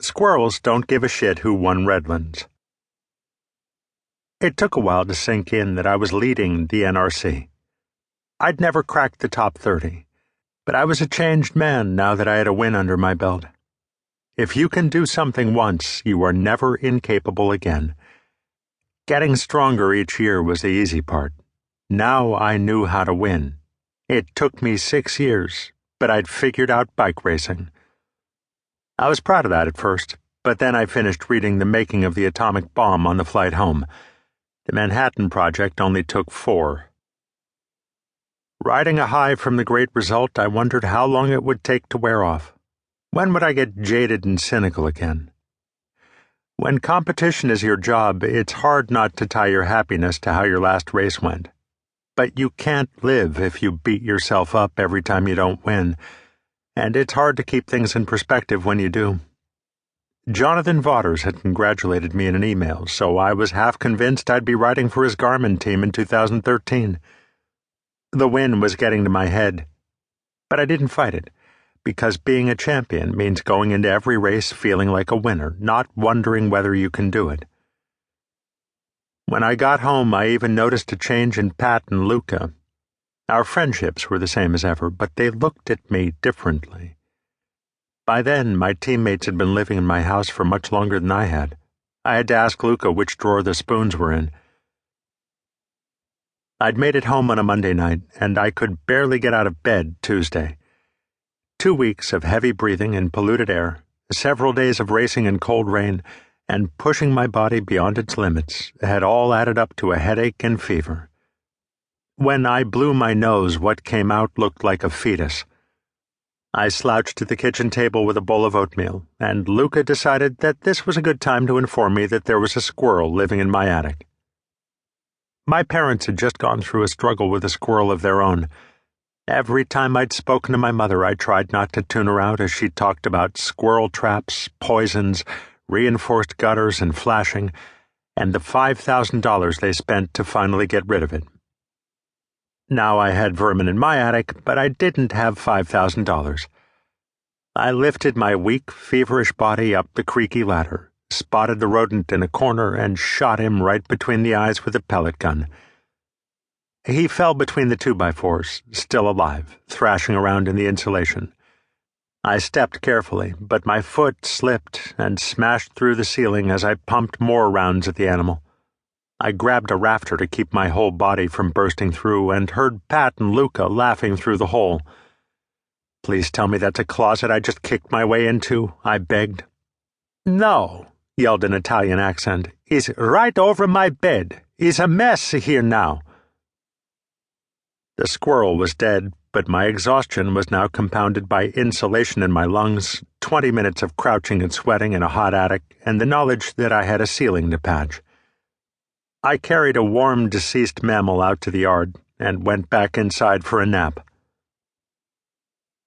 Squirrels don't give a shit who won Redlands. It took a while to sink in that I was leading the NRC. I'd never cracked the top 30, but I was a changed man now that I had a win under my belt. If you can do something once, you are never incapable again. Getting stronger each year was the easy part. Now I knew how to win. It took me 6 years, but I'd figured out bike racing. I was proud of that at first, but then I finished reading The Making of the Atomic Bomb on the flight home. The Manhattan Project only took 4. Riding a high from the great result, I wondered how long it would take to wear off. When would I get jaded and cynical again? When competition is your job, it's hard not to tie your happiness to how your last race went. But you can't live if you beat yourself up every time you don't win, and it's hard to keep things in perspective when you do. Jonathan Vaughters had congratulated me in an email, so I was half convinced I'd be riding for his Gaimon team in 2013. The win was getting to my head, but I didn't fight it, because being a champion means going into every race feeling like a winner, not wondering whether you can do it. When I got home, I even noticed a change in Pat and Luca. Our friendships were the same as ever, but they looked at me differently. By then, my teammates had been living in my house for much longer than I had. I had to ask Luca which drawer the spoons were in. I'd made it home on a Monday night, and I could barely get out of bed Tuesday. 2 weeks of heavy breathing in polluted air, several days of racing in cold rain, and pushing my body beyond its limits had all added up to a headache and fever. When I blew my nose, what came out looked like a fetus. I slouched to the kitchen table with a bowl of oatmeal, and Luca decided that this was a good time to inform me that there was a squirrel living in my attic. My parents had just gone through a struggle with a squirrel of their own. Every time I'd spoken to my mother, I tried not to tune her out as she talked about squirrel traps, poisons, reinforced gutters and flashing, and the $5,000 they spent to finally get rid of it. Now I had vermin in my attic, but I didn't have $5,000. I lifted my weak, feverish body up the creaky ladder, spotted the rodent in a corner, and shot him right between the eyes with a pellet gun. He fell between the 2x4s, still alive, thrashing around in the insulation. I stepped carefully, but my foot slipped and smashed through the ceiling as I pumped more rounds at the animal. I grabbed a rafter to keep my whole body from bursting through and heard Pat and Luca laughing through the hole. "Please tell me that's a closet I just kicked my way into," I begged. "No," yelled an Italian accent. "It's right over my bed. It's a mess here now." The squirrel was dead, but my exhaustion was now compounded by insulation in my lungs, 20 minutes of crouching and sweating in a hot attic, and the knowledge that I had a ceiling to patch. I carried a warm, deceased mammal out to the yard and went back inside for a nap.